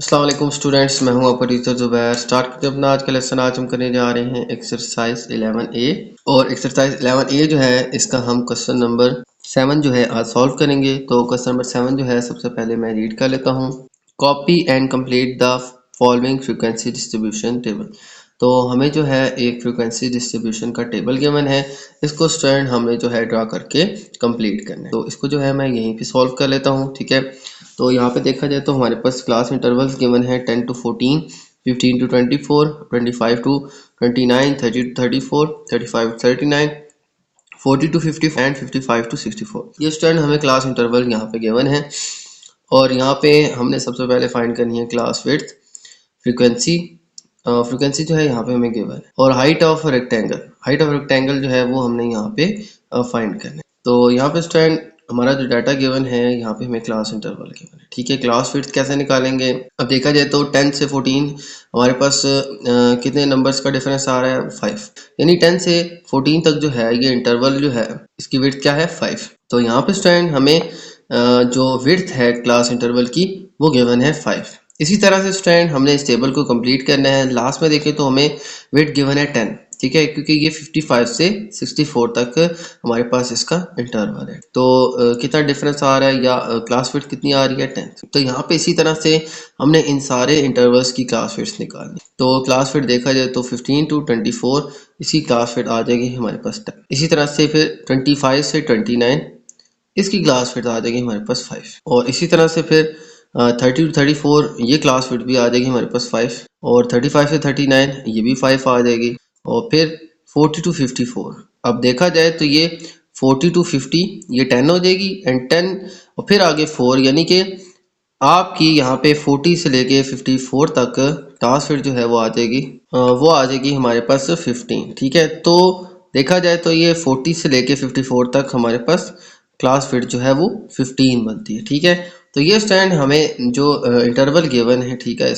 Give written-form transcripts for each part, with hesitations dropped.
अस्सलाम वालेकुम स्टूडेंट्स, मैं हूं आपका टीचर ज़ुबैर। स्टार्ट करते हैं अपना आज का लेसन। आज हम करने जा रहे हैं एक्सरसाइज 11A और एक्सरसाइज 11A जो है इसका हम क्वेश्चन नंबर 7 जो है आज सॉल्व करेंगे। तो क्वेश्चन नंबर 7 जो है सबसे पहले मैं रीड कर लेता हूं। Copy and complete the following frequency distribution table. तो हमें जो है एक फ्रीक्वेंसी डिस्ट्रीब्यूशन का टेबल गिवन है, इसको स्टूडेंट हमें जो है ड्रा करके कंप्लीट करना है। तो इसको जो है मैं यहीं पे सॉल्व कर लेता हूँ, ठीक है। तो यहाँ पे देखा जाए तो हमारे पास क्लास इंटरवल्स गिवन है 10 to 14, 15 to 24, 25 to 29, 30 to 34, 35 to 39, 40 to 50 and 55 to 64। ये स्टूडेंट हमें क्लास इंटरवल यहाँ पे गिवन है और यहाँ पे हमने सबसे पहले फाइंड करनी है क्लास विड्थ फ्रीक्वेंसी। फ्रीक्वेंसी जो है यहाँ पे हमें गिवन है और हाइट ऑफ रेक्टेंगल जो है वो हमने यहाँ पे फाइंड करना है। तो यहाँ पे स्टूडेंट हमारा जो डाटा गिवन है यहाँ पे हमें क्लास इंटरवल गिवन है, ठीक है। क्लास विड्थ कैसे निकालेंगे? अब देखा जाए तो 10 से 14 हमारे पास कितने नंबर्स का डिफरेंस आ रहा है? 5। यानी 10 से 14 तक जो है ये इंटरवल जो है इसकी विड्थ क्या है? 5। तो यहाँ पे स्टूडेंट हमें जो विड्थ है क्लास इंटरवल की वो गिवन है 5। इसी तरह से स्टूडेंट हमने इस टेबल को कंप्लीट करना है। लास्ट में देखें तो हमें विड्थ गिवन है 10, ठीक है, क्योंकि ये 55 से 64 तक हमारे पास इसका इंटरवल है। तो कितना डिफरेंस आ रहा है या क्लास विड्थ कितनी आ रही है? 10। तो यहाँ पे इसी तरह से हमने इन सारे इंटरवल्स की क्लास विड्थ निकालनी। तो क्लास विड्थ देखा जाए तो 15 to 24 इसकी क्लास विड्थ आ जाएगी हमारे पास 10। इसी तरह से फिर 25 से 29 इसकी क्लास विड्थ आ जाएगी हमारे पास 5। और इसी तरह से फिर 30 to 34 ये क्लास विड्थ भी आ जाएगी हमारे पास 5 और 35 से 39 ये भी 5 आ जाएगी और फिर 40 to 54। अब देखा जाए तो ये 40 to 50 ये 10 हो जाएगी एंड 10 और फिर आगे 4, यानी कि आपकी यहाँ पे 40 से लेके 54 तक क्लास विड्थ जो है वो आ जाएगी हमारे पास 15, ठीक है। तो देखा जाए तो ये 40 से लेके 54 तक हमारे पास क्लास विड्थ जो है वो 15 बनती है, ठीक है। तो ये स्टैंड हमें जो इंटरवल गिवन है, ठीक है,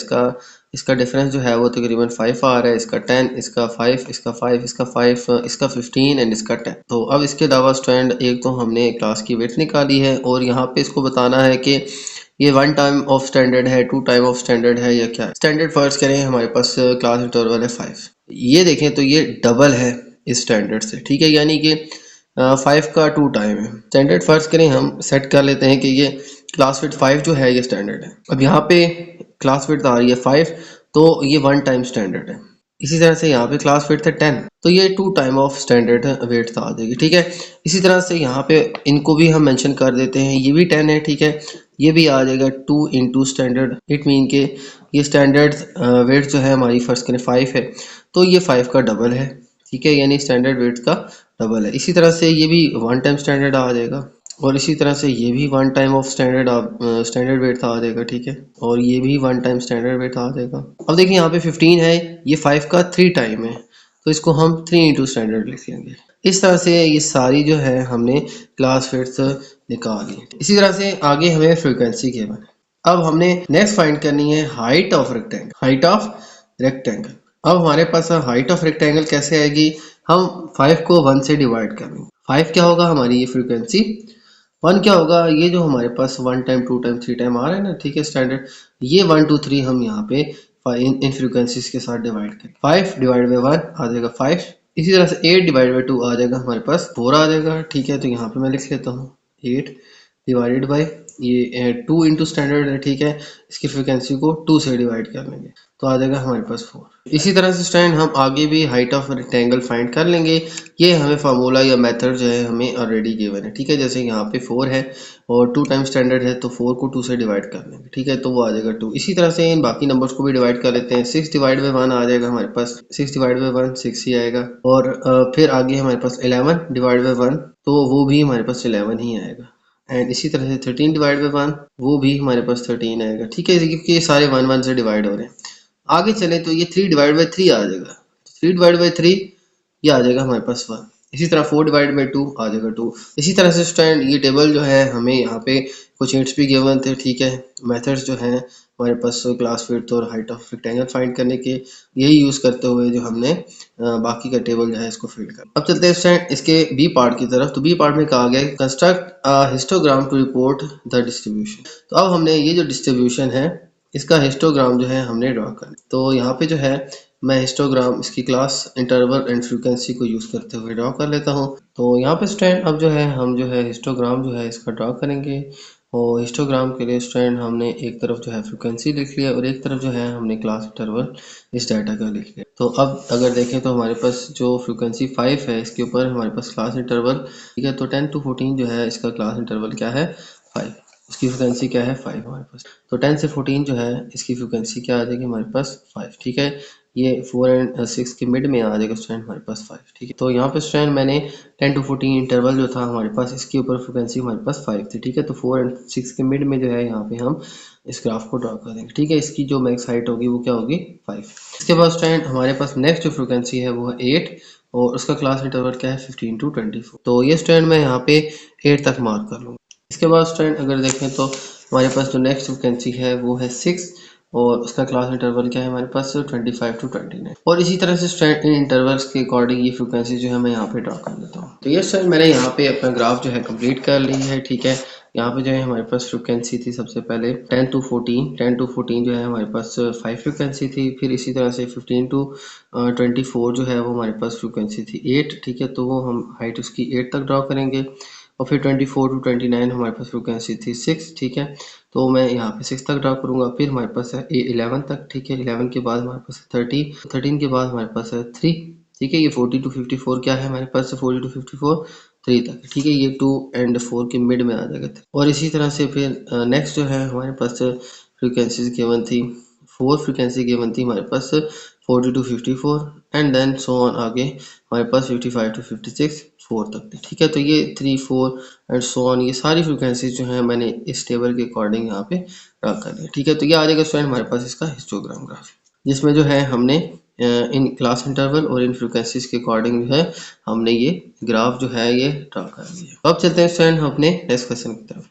इसका डिफरेंस जो है वो तकरीबन 5 आ रहा है। इसका 10, इसका 5, इसका 5, इसका 5, इसका 15 एंड इसका 10। तो अब इसके अलावा स्टूडेंट एक तो हमने क्लास की विड्थ निकाली है और यहाँ पे इसको बताना है कि ये 1 टाइम ऑफ स्टैंडर्ड है, 2 टाइम ऑफ स्टैंडर्ड है या क्या है। स्टैंडर्ड फर्स्ट करें, हमारे पास क्लास इंटरवल है 5। ये देखें तो ये डबल है इस स्टैंडर्ड से, ठीक है, यानी कि 5 का 2 टाइम है। स्टैंडर्ड फर्स्ट करें, हम सेट कर लेते हैं कि ये क्लास विड्थ 5 जो है ये स्टैंडर्ड है। अब यहाँ पे क्लास विड्थ आ रही है 5, तो ये 1 टाइम स्टैंडर्ड है। इसी तरह से यहाँ पे क्लास विड्थ है 10, तो ये 2 टाइम ऑफ स्टैंडर्ड विड्थ आ जाएगी, ठीक है। इसी तरह से यहाँ पे इनको भी हम मेंशन कर देते हैं, ये भी 10 है, ठीक है, ये भी आ जाएगा 2 इंटू स्टैंडर्ड। इट मीन के ये स्टैंडर्ड विड्थ जो है हमारी फर्स्ट करें 5 है, तो ये 5 का डबल है, ठीक है, यानी स्टैंडर्ड विड्थ का डबल है। इसी तरह से ये भी 1 टाइम स्टैंडर्ड आ जाएगा और इसी तरह से ये भी 1 टाइम ऑफ स्टैंडर्ड विड्थ आ जाएगा, ठीक है, और ये भी 1 टाइम स्टैंडर्ड विड्थ आ जाएगा। अब देखिए यहाँ पे 15 है, ये 5 का 3 टाइम है, तो इसको हम 3 इंटू स्टैंडर्ड लिख लेंगे। इस तरह से ये सारी जो है हमने क्लास विड्थ निकाली। इसी तरह से आगे हमें फ्रीक्वेंसी गिवन है। अब हमने नेक्स्ट फाइंड करनी है हाइट ऑफ रेक्टेंगल। अब हमारे पास हाइट ऑफ रेक्टेंगल कैसे आएगी? हम 5 को 1 से डिवाइड करेंगे। 5 क्या होगा? हमारी ये फ्रीक्वेंसी। 1 क्या होगा? ये जो हमारे पास 1 टाइम 2 टाइम 3 टाइम आ रहा है ना, ठीक है, स्टैंडर्ड, ये 1 2 3 हम यहाँ पे इन फ्रीक्वेंसीज के साथ डिवाइड करें। 5 डिवाइड बाई 1 आ जाएगा 5। इसी तरह से 8 डिवाइड बाई 2 आ जाएगा हमारे पास 4 आ जाएगा, ठीक है। तो यहाँ पे मैं लिख लेता हूँ 8 डिवाइडेड बाई ये 2 इंटू स्टैंडर्ड है, ठीक है, इसकी फ्रिक्वेंसी को 2 से डिवाइड कर लेंगे तो आ जाएगा हमारे पास 4। इसी तरह से स्टैंड हम आगे भी हाइट ऑफ रेक्टेंगल फाइंड कर लेंगे। ये हमें फार्मूला या मेथड जो है हमें ऑलरेडी गिवन है, ठीक है। जैसे यहाँ पे 4 है और 2 टाइम स्टैंडर्ड है, तो 4 को 2 से डिवाइड कर लेंगे, ठीक है, तो वो आ जाएगा 2। इसी तरह से इन बाकी नंबर्स को भी डिवाइड कर लेते हैं। 6 डिवाइड बाई 1 आ जाएगा हमारे पास, 6 डिवाइड बाई 1 6 ही आएगा। और फिर आगे हमारे पास 11 डिवाइड बाई 1, तो वो भी हमारे पास 11 ही आएगा। एंड इसी तरह से 13 डिवाइड बाई 1 वो भी हमारे पास 13 आएगा, ठीक है, क्योंकि ये सारे 1 1 से डिवाइड हो रहे हैं। आगे चले तो ये 3 डिवाइड बाई 3 आ जाएगा, 3 डिवाइड बाई 3 ये आ जाएगा हमारे पास 1। इसी तरह 4 डिवाइड बाई 2 आ जाएगा 2। इसी तरह से स्टूडेंट ये टेबल जो है हमें यहाँ पे कुछ हिंट्स भी गिवन थे, ठीक है। मेथड्स जो हैं हमारे पास क्लास विड्थ और हाइट ऑफ रेक्टेंगल फाइंड करने के, यही यूज़ करते हुए जो हमने बाकी का टेबल जो है इसको फिल कर। अब चलते हैं स्टूडेंट इसके बी पार्ट की तरफ। तो बी पार्ट में कहा गया construct a histogram to report the distribution. तो अब हमने ये जो डिस्ट्रीब्यूशन है इसका हिस्टोग्राम जो है हमने ड्रॉ करना। तो यहाँ पे जो है मैं हिस्टोग्राम इसकी क्लास इंटरवल एंड फ्रीक्वेंसी को यूज़ करते हुए ड्रॉ कर लेता हूँ। तो यहाँ पे स्टूडेंट अब जो है हम जो है हिस्टोग्राम जो है इसका ड्रॉ करेंगे। और हिस्टोग्राम के लिए स्टूडेंट हमने एक तरफ जो है फ्रीक्वेंसी लिख लिया और एक तरफ जो है हमने क्लास इंटरवल इस डाटा का लिख लिया। तो अब अगर देखें तो हमारे पास जो फ्रीक्वेंसी 5 है इसके ऊपर हमारे पास क्लास इंटरवल, ठीक है। तो 10 to 14 जो है इसका क्लास इंटरवल क्या है 5, इसकी फ्रिक्वेंसी क्या है 5 हमारे पास। तो 10 से 14 जो है इसकी फ्रिक्वेंसी क्या आ जाएगी हमारे पास 5, ठीक है। ये 4 एंड 6 के मिड में आ जाएगा स्टूडेंट हमारे पास 5, ठीक है। तो यहाँ पे स्टूडेंट मैंने 10 to 14 इंटरवल जो था हमारे पास इसके ऊपर फ्रिक्वेंसी हमारे पास 5 थी, ठीक है। तो 4 एंड 6 के मिड में जो है यहाँ पे हम इस ग्राफ को ड्रॉ कर देंगे, ठीक है। इसकी जो मैक्स हाइट होगी वो क्या होगी 5। इसके बाद स्टूडेंट हमारे पास नेक्स्ट जो फ्रिक्वेंसी है वो है 8 और उसका क्लास इंटरवल क्या है 15 to 24। तो ये स्टूडेंट मैं यहाँ पे 8 तक मार्क कर लूँगा। इसके बाद स्टूडेंट अगर देखें तो हमारे पास जो नेक्स्ट फ्रिक्वेंसी है वो है 6 और उसका क्लास इंटरवल क्या है हमारे पास 25 to 29। और इसी तरह से स्टूडेंट इन इंटरवल्स के अकॉर्डिंग ये फ्रिक्वेंसी जो है मैं यहाँ पे ड्रॉ कर देता हूँ। तो ये स्टूडेंट मैंने यहाँ पे अपना ग्राफ जो है कंप्लीट कर ली है, ठीक है। यहाँ पे जो है हमारे पास फ्रिक्वेंसी थी सबसे पहले 10 to 14 जो है हमारे पास 5 फ्रिक्वेंसी थी। फिर इसी तरह से 15 to 24 जो है वो हमारे पास फ्रिक्वेंसी थी 8, ठीक है। तो वो हम हाइट उसकी 8 तक ड्रॉ करेंगे। और फिर 24 to 29 हमारे पास फ्रिक्वेंसी थी 6, ठीक है। तो मैं यहाँ पे 6 तक ड्रॉ करूँगा। फिर हमारे पास है 11 तक, ठीक है। 11 के बाद हमारे पास है 13 के बाद हमारे पास है 3, ठीक है। ये 40 to 54 क्या है हमारे पास 40 to 54 3 तक, ठीक है। ये 2 एंड 4 के मिड में आ जाएगा। और इसी तरह से फिर नेक्स्ट जो है हमारे पास फ्रिक्वेंसीज गिवन थी, 4 फ्रिक्वेंसी गिवन थी हमारे पास 40 to 54 and then so on आगे हमारे पास 55 to 56 4 तक थी, ठीक है। तो ये 3 4 एंड सो ऑन ये सारी फ्रिक्वेंसीज जो है मैंने इस टेबल के अकॉर्डिंग यहाँ पे रख कर दिया, ठीक है। तो ये आ जाएगा स्टूडेंट हमारे पास इसका हिस्टोग्राम ग्राफ, जिसमें जो है हमने इन क्लास इंटरवल और इन फ्रिक्वेंसीज के अकॉर्डिंग जो है हमने ये ग्राफ जो है ये ड्रा कर लिया। अब चलते हैं स्टूडेंट अपने नेक्स्ट क्वेश्चन की तरफ।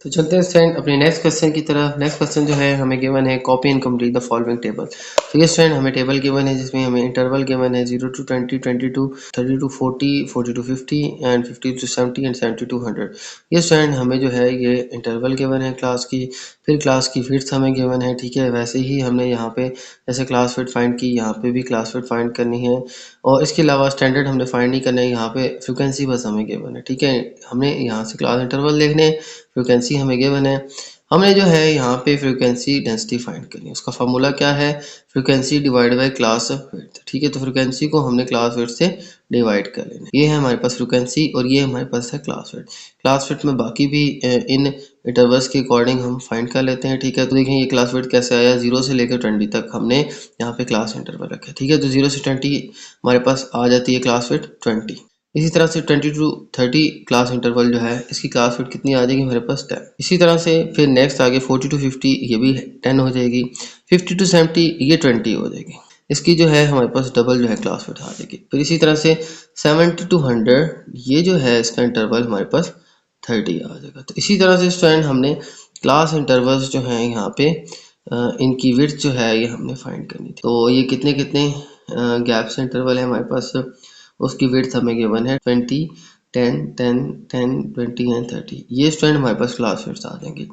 तो चलते हैं स्टूडेंट अपने नेक्स्ट क्वेश्चन की तरफ। नेक्स्ट क्वेश्चन जो है हमें गिवन है copy and complete the following table. तो ये स्टूडेंट हमें टेबल गिवन है जिसमें हमें इंटरवल गिवन है 0 to 20, 20 to 30 to 40, 40 to 50 and 50 to 70 and 70 to 100। ये स्टूडेंट हमें जो है ये इंटरवल गिवन है क्लास की। फिर क्लास की विड्थ हमें गिवन है, ठीक है। वैसे ही हमने यहाँ पे जैसे क्लास विड्थ फाइंड की यहाँ पे भी क्लास विड्थ फाइंड करनी है। और इसके अलावा स्टैंडर्ड हमने फाइंड नहीं करना है, यहाँ पे फ्रिक्वेंसी बस हमें गिवन है, ठीक है। हमने यहाँ से क्लास इंटरवल देखने, फ्रिक्वेंसी हमें गिवन है। हमने जो है यहाँ पे फ्रिक्वेंसी डेंसिटी फाइंड करनी है। उसका फार्मूला क्या है frequency divide by class width, ठीक है। तो फ्रिक्वेंसी को हमने क्लास विड्थ से डिवाइड कर लेना। ये है हमारे पास फ्रिक्वेंसी और ये हमारे पास है क्लास विड्थ। क्लास विड्थ में बाकी भी इन इंटरवल्स के अकॉर्डिंग हम फाइंड कर लेते हैं, ठीक है। तो देखें ये क्लास विड्थ कैसे आया 0 से लेकर 20 तक हमने यहाँ पे क्लास इंटरवल रखा, ठीक है। तो 0 से 20 हमारे पास आ जाती है क्लास विड्थ 20। इसी तरह से 20 to 30 क्लास इंटरवल जो है इसकी क्लास विड्थ कितनी आ जाएगी हमारे पास 10। इसी तरह से फिर नेक्स्ट आगे 40 to 50 ये भी 10 हो जाएगी। 50 to 70 ये 20 हो जाएगी। इसकी जो है हमारे पास डबल जो है क्लास विड्थ आ जाएगी। फिर इसी तरह से 70 to 100 ये जो है इसका इंटरवल हमारे पास 30 आ जाएगा। तो इसी तरह से स्टूडेंट हमने क्लास इंटरवल्स जो हैं यहाँ पे इनकी विड्थ जो है ये हमने फाइंड करनी थी। तो ये कितने कितने गैप्स इंटरवल है हमारे पास, उसकी विड्थ हमें गिवन है 20, 10, 10, 10, 20 एंड 30। ये स्टूडेंट हमारे पास क्लास विड्थ आ जाएंगी।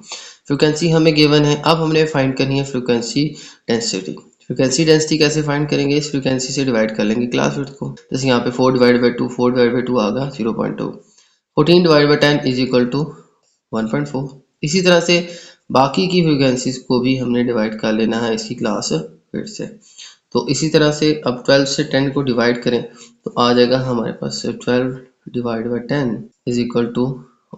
फ्रिक्वेंसी हमें गिवन है। अब हमने फाइंड करनी है फ्रिक्वेंसी डेंसिटी। फ्रिक्वेंसी डेंसिटी कैसे फाइंड करेंगे, इस फ्रिक्वेंसी से डिवाइड कर लेंगे क्लास विड्थ को। जैसे यहाँ पे 4 डिवाइड बाई 2, 4 डिवाइड बाई 2 आगा 0.2, 14 divide by 10 is equal to 1.4। इसी तरह से बाकी की फ्रिक्वेंसीज को भी हमने डिवाइड कर लेना है इसकी क्लास विड्थ से। तो इसी तरह से अब 12 से 10 को डिवाइड करें तो आ जाएगा हमारे पास 12 divide by 10 is equal to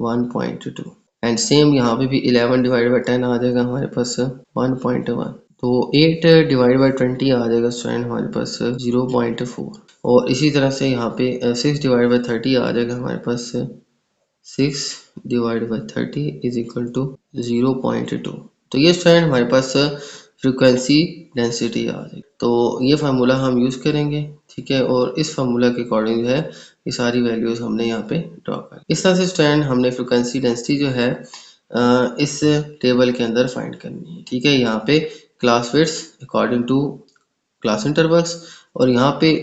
1.2 and same यहाँ पे भी 11 डिवाइड बाई 10 आ जाएगा हमारे पास 1.1। तो 8 डिवाइड बाई 20 आ जाएगा स्टूडेंट हमारे पास 0.4। और इसी तरह से यहाँ पे 6 डिवाइड बाई 30 आ जाएगा हमारे पास 6 divide by 30 is equal to 0.2। तो ये स्टूडेंट हमारे पास फ्रिक्वेंसी डेंसिटी आ जाएगी। तो ये फार्मूला हम यूज़ करेंगे, ठीक है। और इस फार्मूला के अकॉर्डिंग जो है ये सारी वैल्यूज़ हमने यहाँ पे ड्रॉ कर। इस तरह से स्टूडेंट हमने फ्रिक्वेंसी डेंसिटी जो है इस टेबल के अंदर फाइंड करनी है, ठीक है। यहाँ पे class width according to class intervals और यहाँ पे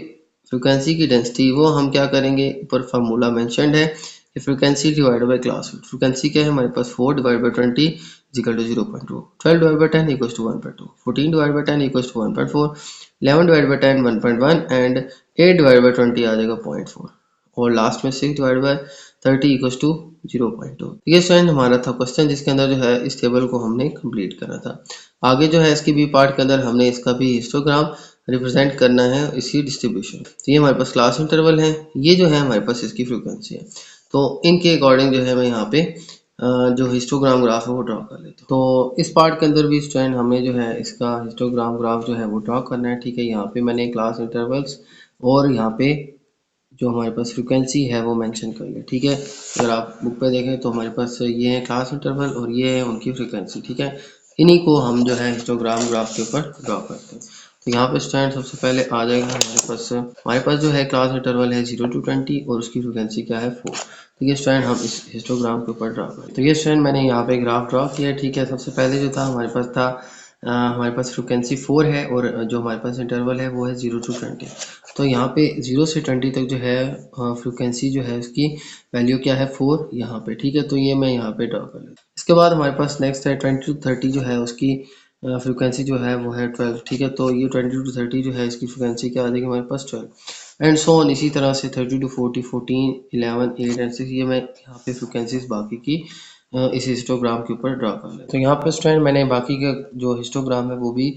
फ्रिक्वेंसी की डेंसिटी वो हम क्या करेंगे, ऊपर फार्मूला मेंशन्ड है frequency divide by class width, frequency क्या है हमारे पास 4 divide by 20 equal to 0.2, 12 divide by 10 equal to 1.2, 14 divide by 10 equal to 1.4, 11 divide by 10 1.1 and 8 divide by 20 आ जाएगा 0.4 और लास्ट में 6 डिवाइड बाई 30 इक्वल टू 0.2। ये स्टूडेंट हमारा था क्वेश्चन जिसके अंदर जो है इस टेबल को हमने कंप्लीट करना था। आगे जो है इसकी बी पार्ट के अंदर हमने इसका भी हिस्टोग्राम रिप्रेजेंट करना है इसी डिस्ट्रीब्यूशन। तो ये हमारे पास क्लास इंटरवल है, ये जो है हमारे पास इसकी फ्रीक्वेंसी है। तो इनके अकॉर्डिंग जो है मैं यहाँ पे जो हिस्टोग्राम ग्राफ है वो ड्रॉ कर लेता हूँ। तो इस पार्ट के अंदर भी स्टूडेंट हमें जो है इसका हिस्टोग्राम ग्राफ जो है वो ड्रॉ करना है। ठीक है, यहाँ पे मैंने क्लास इंटरवल्स और यहाँ पे जो हमारे पास फ्रिक्वेंसी है वो मेंशन कर लिया। ठीक है, अगर आप बुक पे देखें तो हमारे पास ये है क्लास इंटरवल और ये है उनकी फ्रिक्वेंसी। ठीक है, इन्हीं को हम जो है हिस्टोग्राम ग्राफ के ऊपर ड्रॉ करते हैं। तो यहाँ पे स्टूडेंट सबसे पहले आ जाएगा हमारे पास जो है क्लास इंटरवल है 0 to 20 और उसकी फ्रिक्वेंसी क्या है 4। तो ये स्टूडेंट हम इस हिस्टोग्राम के ऊपर ड्रॉ करें। तो ये स्टूडेंट मैंने यहाँ पे ग्राफ ड्रॉ किया। ठीक है, सबसे पहले जो था हमारे पास था हमारे पास फ्रिक्वेंसी 4 है और जो हमारे पास इंटरवल है वो है 0 to 20। तो यहाँ पे 0 से 20 तक जो है फ्रिक्वेंसी जो है उसकी वैल्यू क्या है 4 यहाँ पे। ठीक है, तो ये मैं यहाँ पे ड्रॉ कर लेता हूँ। इसके बाद हमारे पास नेक्स्ट है 20 to 30 जो है उसकी फ्रिक्वेंसी जो है वो है 12। ठीक है, तो ये 20 to 30 जो है इसकी फ्रिक्वेंसी क्या आ जाएगी हमारे पास 12 एंड सो ऑन। इसी तरह से 30 to 40, 14, 11, 8 एंड 6 ये मैं यहाँ पे फ्रिक्वेंसीज बाकी की इस हिस्टोग्राम के ऊपर ड्रा कर लें। तो यहाँ पे स्टूडेंट मैंने बाकी का जो हिस्टोग्राम है वो भी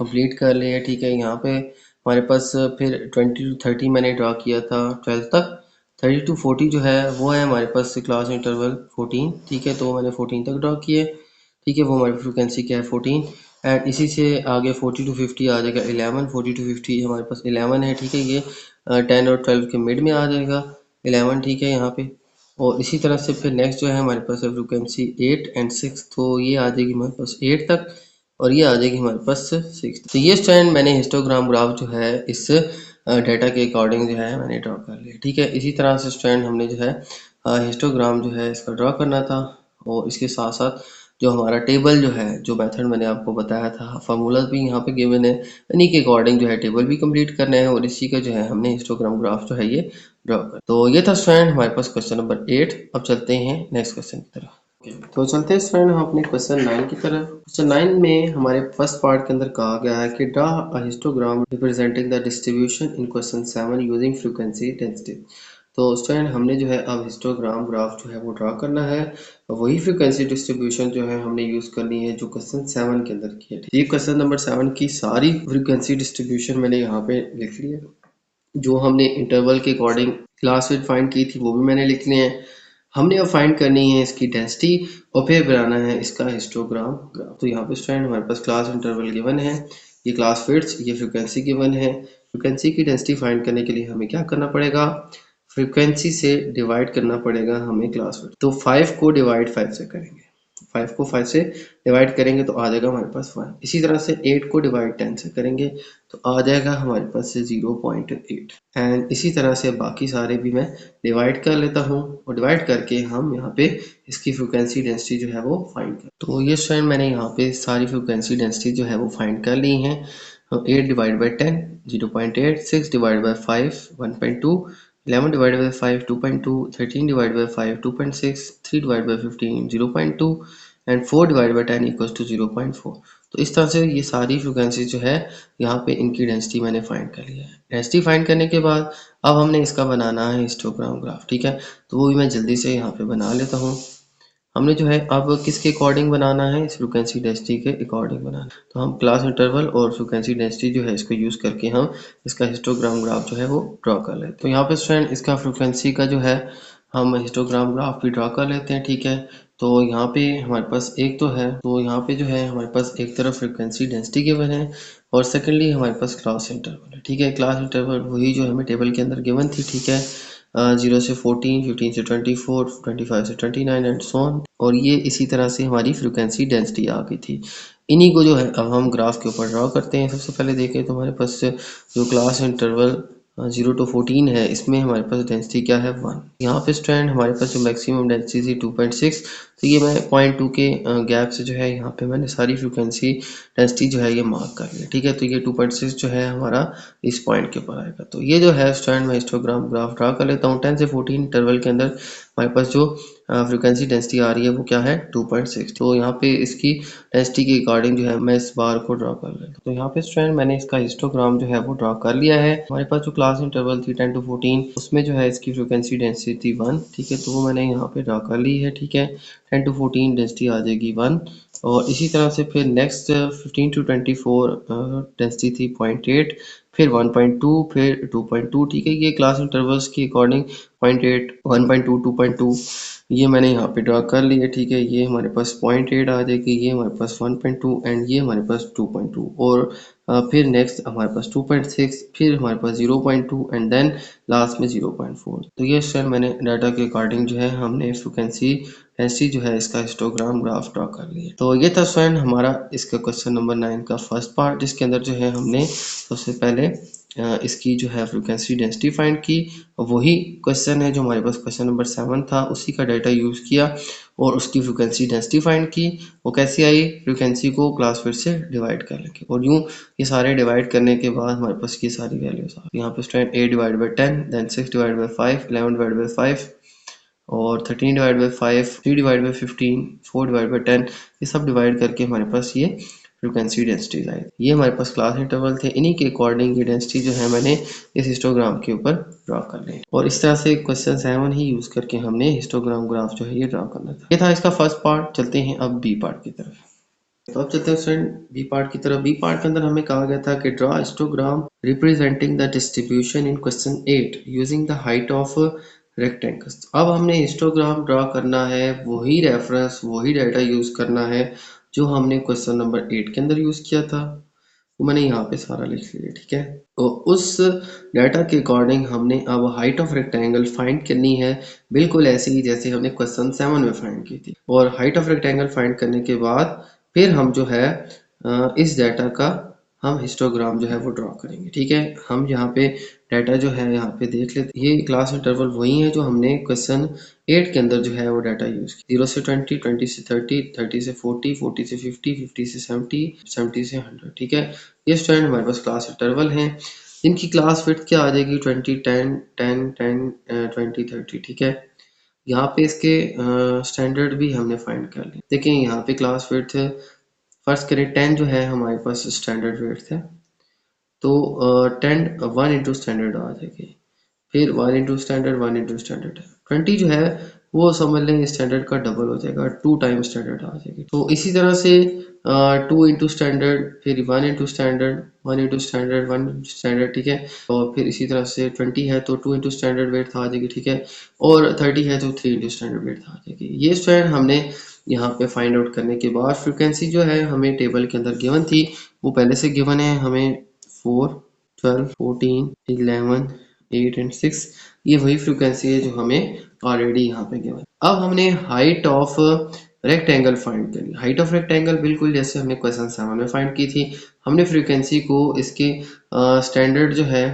कंप्लीट कर लिया है। ठीक है, यहाँ पे हमारे पास फिर 20 to 30 मैंने ड्रा किया था 12 तक। 30 to 40 जो है वो है हमारे पास क्लास इंटरवल 14। ठीक है, तो मैंने 14 तक ड्रा किए। ठीक है, वो हमारी फ्रिक्वेंसी क्या है 14 एंड इसी से आगे 40 to 50 आ जाएगा 11। 40 to 50 हमारे पास 11 है। ठीक है, ये 10 और 12 के मिड में आ जाएगा 11। ठीक है, यहाँ पे और इसी तरह से फिर नेक्स्ट जो है हमारे पास है फ्रिक्वेंसी 8 एंड 6। तो ये आ जाएगी हमारे पास 8 तक और ये आ जाएगी हमारे पास 6। तो ये स्टूडेंट मैंने हिस्टोग्राम ग्राफ जो है इस डाटा के अकॉर्डिंग जो है मैंने ड्रॉ कर लिया। ठीक है, इसी तरह से स्टूडेंट हमने जो है हिस्टोग्राम जो है इसका ड्रॉ करना था और इसके साथ साथ जो हमारा टेबल जो है जो मेथड मैंने आपको बताया था फार्मूला भी यहाँ पे गिवन है, इन्हीं के अकॉर्डिंग जो है टेबल भी कंप्लीट करना है और इसी का जो है हमने हिस्टोग्राम ग्राफ जो है ये ड्रॉ कर। तो ये था स्टूडेंट हमारे पास क्वेश्चन नंबर 8। अब चलते हैं नेक्स्ट क्वेश्चन की तरफ। तो चलते हैं स्टूडेंट हम अपने क्वेश्चन 9 की तरफ। क्वेश्चन 9 में हमारे फर्स्ट पार्ट के अंदर कहा गया है कि draw a histogram representing the distribution in question 7 using frequency density. तो स्टूडेंट हमने जो है अब हिस्टोग्राम ग्राफ जो है वो ड्रा करना है, वही फ्रीक्वेंसी डिस्ट्रीब्यूशन जो है हमने यूज करनी है जो क्वेश्चन 7 के अंदर की है। ये क्वेश्चन नंबर 7 की सारी फ्रीक्वेंसी डिस्ट्रीब्यूशन मैंने यहाँ पे लिख ली है। जो हमने इंटरवल के अकॉर्डिंग क्लास विड्थ फाइंड की थी वो भी मैंने लिख लिए हैं। हमने अब फाइंड करनी है इसकी डेंसिटी और फिर बनाना है इसका हिस्टोग्राम ग्राफ। तो यहाँ पे स्टूडेंट हमारे पास क्लास इंटरवल गिवन है, ये क्लास विड्थ, ये फ्रीक्वेंसी गिवन है। फ्रीक्वेंसी की डेंसिटी फाइंड करने के लिए हमें क्या करना पड़ेगा, फ्रीक्वेंसी से डिवाइड करना पड़ेगा हमें क्लास विड्थ। तो 5 को डिवाइड 5 से करेंगे, 5 को 5 से डिवाइड करेंगे तो आ जाएगा हमारे पास 1। इसी तरह से 8 को डिवाइड 10 से करेंगे तो आ जाएगा हमारे पास से 0.8 एंड इसी तरह से बाकी सारे भी मैं डिवाइड कर लेता हूँ और डिवाइड करके हम यहाँ पे इसकी फ्रिक्वेंसी डेंसिटी जो है वो फाइंड कर। तो ये स्टूडेंट मैंने यहाँ पे सारी फ्रिक्वेंसी डेंसिटी जो है वो फाइंड कर ली है। 8 divide by 10 0.8, 6 divide by 5 1.2, 11 divided by 5 2.2, 13 divided by 5 2.6, 3 divided by 15 0.2 and 4 divide by 10 equals to 0.4। तो इस तरह से ये सारी फ्रिक्वेंसी जो है यहाँ पे इनकी डेंसिटी मैंने फाइंड कर लिया है। डेंसिटी फाइंड करने के बाद अब हमने इसका बनाना है हिस्टोग्राम ग्राफ। ठीक है, तो वो भी मैं जल्दी से यहाँ पे बना लेता हूँ। हमने जो है अब किसके अकॉर्डिंग बनाना है, इस फ्रिक्वेंसी डेंसिटी के अकॉर्डिंग बनाना है। तो हम क्लास इंटरवल और फ्रिक्वेंसी डेंसिटी जो है इसको यूज करके हम इसका हिस्टोग्राम ग्राफ जो है वो ड्रॉ कर लेते हैं। तो यहाँ पे स्टूडेंट इसका फ्रिक्वेंसी का जो है हम हिस्टोग्राम ग्राफ भी ड्रॉ कर लेते हैं। ठीक है, तो यहाँ पे हमारे पास एक तो है, तो यहाँ पे जो है हमारे पास एक तरफ फ्रिक्वेंसी डेंसिटी गिवन है और सेकेंडली हमारे पास क्लास इंटरवल है। ठीक है, क्लास इंटरवल वही जो हमें टेबल के अंदर गिवन थी। ठीक है, 0 से 14, 15 से 24, 25 से 29 एंड सो ऑन। और ये इसी तरह से हमारी फ्रिक्वेंसी डेंसिटी आ गई थी। इन्हीं को जो है अब हम ग्राफ के ऊपर ड्रॉ करते हैं। सबसे पहले देखें तो हमारे पास जो क्लास इंटरवल 0 to 14 है, इसमें हमारे पास डेंसिटी क्या है 1। यहाँ पे स्टूडेंट हमारे पास जो मैक्सिमम डेंसिटी थी 2.6, तो ये मैं पॉइंट 2 के गैप से जो है यहाँ पे मैंने सारी फ्रीक्वेंसी डेंसिटी जो है ये मार्क कर लिया। ठीक है, तो ये 2.6 जो है हमारा इस पॉइंट के ऊपर आएगा। तो ये जो है स्टूडेंट मैं हिस्टोग्राम ग्राफ ड्रा कर लेता हूँ। 10 से 14 इंटरवल के अंदर हमारे पास जो फ्रीक्वेंसी डेंसिटी आ रही है वो क्या है 2.6। तो यहाँ पे इसकी डेंसिटी के अकॉर्डिंग जो है मैं इस बार को ड्रा कर लेता हूँ। तो यहाँ पे स्टूडेंट मैंने इसका हिस्टोग्राम जो है वो ड्रा कर लिया है। हमारे पास जो क्लास इंटरवल थी 10 to 14 उसमें जो है इसकी फ्रीक्वेंसी डेंसिटी थी 1। ठीक है, तो वो मैंने यहाँ पे ड्रा कर ली है। ठीक है, 10 to 14 डेंसिटी आ जाएगी 1 और इसी तरह से फिर नेक्स्ट 15 to 24 डेंसिटी थी 0.8, फिर 1.2, फिर 2.2। ठीक है, ये क्लास इंटरवल्स के अकॉर्डिंग 0.8, 1.2, 2.2 ये मैंने यहाँ पे ड्रा कर लिया। ठीक है, ये हमारे पास 0.8 आ जाएगी, ये हमारे पास 1.2 एंड ये हमारे पास 2.2 और फिर नेक्स्ट हमारे पास 2.6, फिर हमारे पास 0.2 एंड देन लास्ट में 0.4। तो ये स्टूडेंट मैंने डाटा के अकॉर्डिंग जो है हमने फ्रिक्वेंसी डेंसिटी जो है इसका हिस्टोग्राम ग्राफ ड्रा कर लिया। तो ये था स्टूडेंट हमारा इसका क्वेश्चन नंबर 9 का फर्स्ट पार्ट, जिसके अंदर जो है हमने सबसे पहले इसकी जो है फ्रिक्वेंसी डेंसिटी फाइंड की। वही क्वेश्चन है जो हमारे पास क्वेश्चन नंबर 7 था, उसी का डाटा यूज़ किया और उसकी फ्रिक्वेंसी डेंसिटी फाइंड की। वो कैसे आई, फ्रिक्वेंसी को क्लास फिट से डिवाइड कर लेंगे और यूँ ये सारे डिवाइड करने के बाद हमारे पास ये सारी वैल्यूज आ यहाँ पे student 8 divide by 10, then 6 divide by 5, 11 divide by 5 और 13 divide by 5, 3 divide by 15, 4 divide by 10, ये सब डिवाइड करके हमारे पास ये फ्रिक्वेंसी डेंसिटी आई। ये हमारे पास क्लास इंटरवल थे, इन्हीं के अकॉर्डिंग ये डेंसिटी जो है मैंने इस हिस्टोग्राम के ऊपर ड्रा कर ली और इस तरह से क्वेश्चन 7 ही यूज करके हमने हिस्टोग्राम ग्राफ जो है ये ड्रा करना था। ये था इसका फर्स्ट पार्ट। चलते हैं अब बी पार्ट की तरफ। तो अब चलते हैं स्टूडेंट बी पार्ट की तरफ। बी पार्ट के अंदर हमें कहा गया था कि draw histogram representing the distribution in question 8 using the height of rectangles. अब हमने हिस्टोग्राम ड्रा करना है, वही रेफरेंस वही डाटा यूज करना है जो हमने क्वेश्चन नंबर 8 के अंदर यूज किया था, वो मैंने यहाँ पे सारा लिख लिया। ठीक है, तो उस डाटा के अकॉर्डिंग हमने अब हाइट ऑफ रेक्टेंगल फाइंड करनी है, बिल्कुल ऐसे ही जैसे हमने क्वेश्चन 7 में फाइंड की थी। और हाइट ऑफ रेक्टेंगल फाइंड करने के बाद फिर हम जो है इस डाटा का हम हिस्टोग्राम जो है वो ड्रॉ करेंगे। ठीक है, हम यहाँ पे डाटा जो है यहाँ पे देख लेते, ये क्लास इंटरवल वही है जो हमने क्वेश्चन 8 के अंदर जो है वो डाटा यूज किया। 0 से 20, 20 से 30, 30 से 40, 40 से 50, 50 से 70, 70 से 100। ठीक है, ये स्टूडेंट हमारे पास क्लास इंटरवल हैं, इनकी क्लास फिट क्या आ जाएगी 20, 10, 10, 10, 20, 30। ठीक है, यहाँ पे इसके स्टैंडर्ड भी हमने फाइंड कर लिया। देखिए यहाँ पे क्लास फिट फर्स्ट करें 10 जो है हमारे पास स्टैंडर्ड वेट है, तो 10 1 इंटू स्टैंडर्ड आ जाएगी, फिर 1 इंटू स्टैंडर्ड 1 इंटू स्टैंडर्ड है। 20 जो है वो समझ लें स्टैंडर्ड का डबल हो जाएगा, 2 टाइम स्टैंडर्ड आ जाएगी। तो इसी तरह से 2 इंटू स्टैंडर्ड, फिर 1 into standard, 1 into standard, 1 into standard. ठीक है, और फिर इसी तरह से 20 है तो 2 इंटू स्टैंडर्ड वेट आ जाएगी। ठीक है, और 30 है तो 3 इंटू स्टैंडर्ड वेट आ जाएगी। ये स्टूडेंट हमने यहाँ पे फाइंड आउट करने के बाद फ्रिक्वेंसी जो है हमें टेबल के अंदर गिवन थी, वो पहले से गिवन है हमें 4, 12, 14, 11, 8 एंड 6। ये वही फ्रिक्वेंसी है जो हमें ऑलरेडी यहाँ पे गिवन। अब हमने हाइट ऑफ रेक्टेंगल फाइंड करी। हाइट ऑफ रेक्टेंगल बिल्कुल जैसे हमने क्वेश्चन 7 में फाइंड की थी, हमने फ्रीक्वेंसी को इसके स्टैंडर्ड जो है,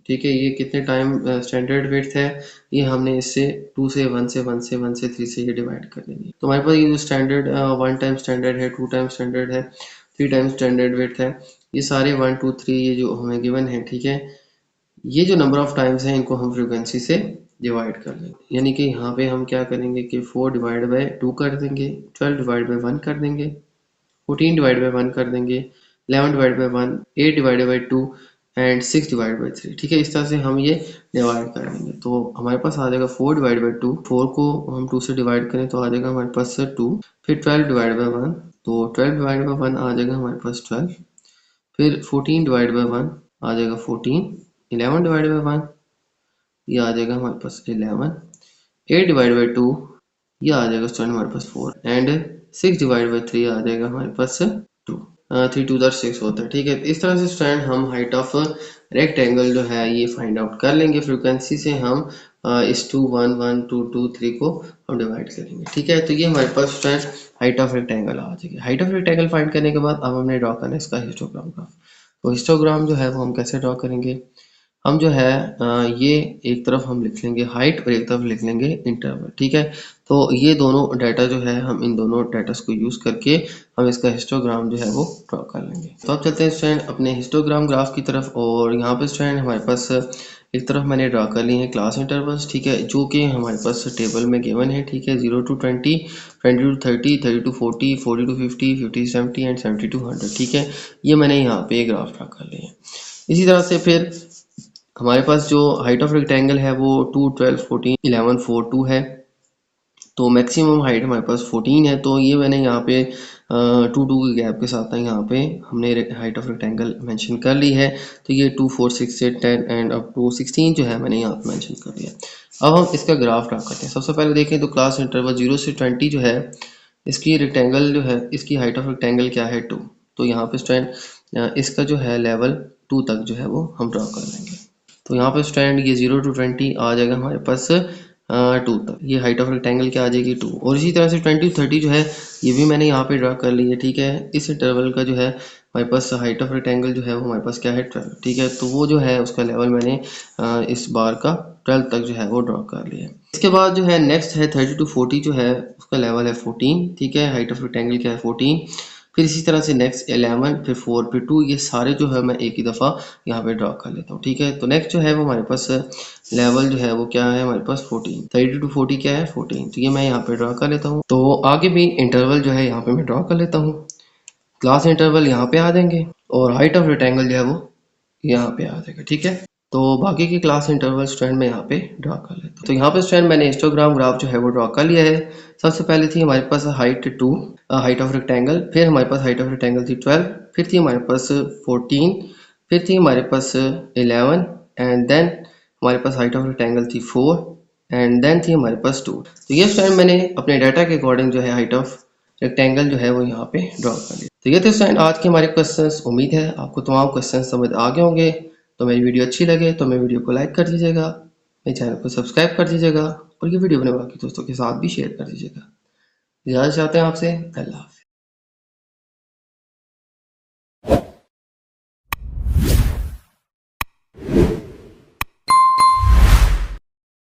ठीक है, ये कितने टाइम स्टैंडर्ड विड्थ है, ये हमने इससे 2 से 1 से 1 से 1 से 3 से ये डिवाइड कर देंगे। तो हमारे पास ये जो स्टैंडर्ड 1 टाइम स्टैंडर्ड है, 2 टाइम स्टैंडर्ड है, 3 टाइम स्टैंडर्ड विड्थ है, ये सारे 1 2 3 ये जो हमें गिवन है। ठीक है, ये जो नंबर ऑफ टाइम्स हैं इनको हम फ्रीक्वेंसी से डिवाइड कर लेंगे, यानी कि यहाँ पे हम क्या करेंगे कि 4 डिवाइड बाई 2 कर देंगे, 12 डिवाइड बाई 1 कर देंगे, 14 डिवाइड बाई 1 कर देंगे, 11 divide by 1, 8 divide by 2 and 6 divide by 3। ठीक है, इस तरह से हम ये डिवाइड करेंगे तो हमारे पास आ जाएगा 4 डिवाइड बाई 2, 4 को हम 2 से डिवाइड करें तो आ जाएगा हमारे पास 2, फिर 12 डिवाइड बाई 1, तो 12 डिवाइड बाई 1 आ जाएगा हमारे पास 12, फिर 14 डिवाइड बाई 1 आ जाएगा 14, 11 डिवाइड बाई 1 ये आ जाएगा हमारे पास 11, 8 डिवाइड बाई 2 ये आ जाएगा स्टूडेंट हमारे पास 4 एंड 6 डिवाइड बाई 3 आ जाएगा हमारे पास 2, 3 2 6 होता है। ठीक है, इस तरह से स्टूडेंट हम हाइट ऑफ रेक्टेंगल जो है ये फाइंड आउट कर लेंगे। फ्रीक्वेंसी से हम इस 2 1 1 2 2 3 को हम डिवाइड करेंगे। ठीक है, तो ये हमारे पास स्टूडेंट हाइट ऑफ रेक्टेंगल आ जाएगी। हाइट ऑफ रेक्टेंगल फाइंड करने के बाद अब हमने ड्रॉ करना है इसका हिस्टोग्राम ग्राफ। तो हिस्टोग्राम जो है वो हम कैसे ड्रॉ करेंगे, हम जो है ये एक तरफ हम लिख लेंगे हाइट और एक तरफ लिख लेंगे इंटरवल, ठीक है। तो ये दोनों डाटा जो है हम इन दोनों डाटास को यूज़ करके हम इसका हिस्टोग्राम जो है वो ड्रॉ कर लेंगे। तो अब चलते हैं स्टूडेंट अपने हिस्टोग्राम ग्राफ की तरफ, और यहाँ पे स्टूडेंट हमारे पास एक तरफ मैंने ड्रा कर लिए हैं क्लास इंटरवल्स, ठीक है, जो कि हमारे पास टेबल में गिवन है, ठीक है। 0 to 20, 20 to 30, 30 to 40, 40 to 50, 50 to 70 and 70 to 100, ठीक है। ये मैंने यहाँ पे ग्राफ ड्रा कर लिए हैं। इसी तरह से फिर हमारे पास जो हाइट ऑफ रेक्टेंगल है वो 2, 12, 14, 11, 4, 2 है। तो मैक्सिमम हाइट हमारे पास 14 है, तो ये मैंने यहाँ पे 2 के गैप के साथ यहाँ पे हमने हाइट ऑफ रेक्टेंगल मेंशन कर ली है। तो ये 2, 4, 6, 8, 10 एंड अप टू 16 जो है मैंने यहाँ पे मेंशन कर दिया। अब हम इसका ग्राफ ड्रा करते हैं। सबसे पहले देखें तो क्लास इंटरवल 0 से 20 जो है इसकी रेक्टेंगल जो है इसकी हाइट ऑफ रेक्टेंगल क्या है 2। तो यहाँ पे स्टूडेंट इसका जो है लेवल 2 तक जो है वो हम ड्रा कर लेंगे। तो यहाँ पे स्टूडेंट ये 0 to 20 आ जाएगा हमारे पास 2 तक। ये हाइट ऑफ रेक्टेंगल क्या आ जाएगी 2। और इसी तरह से 20 to 30 जो है ये भी मैंने यहाँ पे ड्रा कर ली है, ठीक है। इस इंटरवल का जो है हमारे पास हाइट ऑफ रेक्टेंगल जो है वो हमारे पास क्या है 12, ठीक है। तो वो जो है उसका लेवल मैंने इस बार का 12 तक जो है वो ड्रा कर लिया है। इसके बाद जो है नेक्स्ट है 30 to 40 जो है उसका लेवल है 14, ठीक है। हाइट ऑफ रेक्टेंगल क्या है 14। फिर इसी तरह से नेक्स्ट 11, फिर 4, फिर 2, ये सारे जो है मैं एक ही दफ़ा यहाँ पे ड्रा कर लेता हूँ, ठीक है। तो नेक्स्ट जो है वो हमारे पास लेवल जो है वो क्या है हमारे पास 14, 30 to 40 क्या है 14। तो ये मैं यहाँ पे ड्रा कर लेता हूँ। तो आगे भी इंटरवल जो है यहाँ पे मैं ड्रा कर लेता हूँ। क्लास इंटरवल यहाँ पे आ जाएंगे और हाइट ऑफ रेक्टेंगल जो है वो यहाँ पे आ जाएगा, ठीक है। तो बाकी की क्लास इंटरवल स्टूडेंट मैं यहाँ पे ड्रा कर लेता हूँ। तो यहाँ पे स्टूडेंट मैंने हिस्टोग्राम ग्राफ जो है वो ड्रा कर लिया है। सबसे पहले थी हमारे पास हाइट 2, हाइट ऑफ रेक्टेंगल, फिर हमारे पास हाइट ऑफ रेक्टेंगल थी 12, फिर थी हमारे पास 14, फिर थी हमारे पास 11 एंड देन हमारे पास हाइट ऑफ रेक्टेंगल थी 4 एंड देन थी हमारे पास 2। तो ये स्टूडेंट मैंने अपने डाटा के अकॉर्डिंग जो है हाइट ऑफ रेक्टेंगल जो है वो यहाँ पे ड्रॉ कर लिया। तो ये थे स्टूडेंट आज के हमारे क्वेश्चंस। उम्मीद है आपको तमाम क्वेश्चंस समझ आ गए होंगे। तो मेरी वीडियो अच्छी लगे तो मेरी वीडियो को लाइक कर दीजिएगा, मेरे चैनल को सब्सक्राइब कर दीजिएगा और ये वीडियो अपने बाकी दोस्तों के साथ भी शेयर कर दीजिएगा। इजाज़त चाहते हैं आपसे। अल्लाह हाफ़िज़।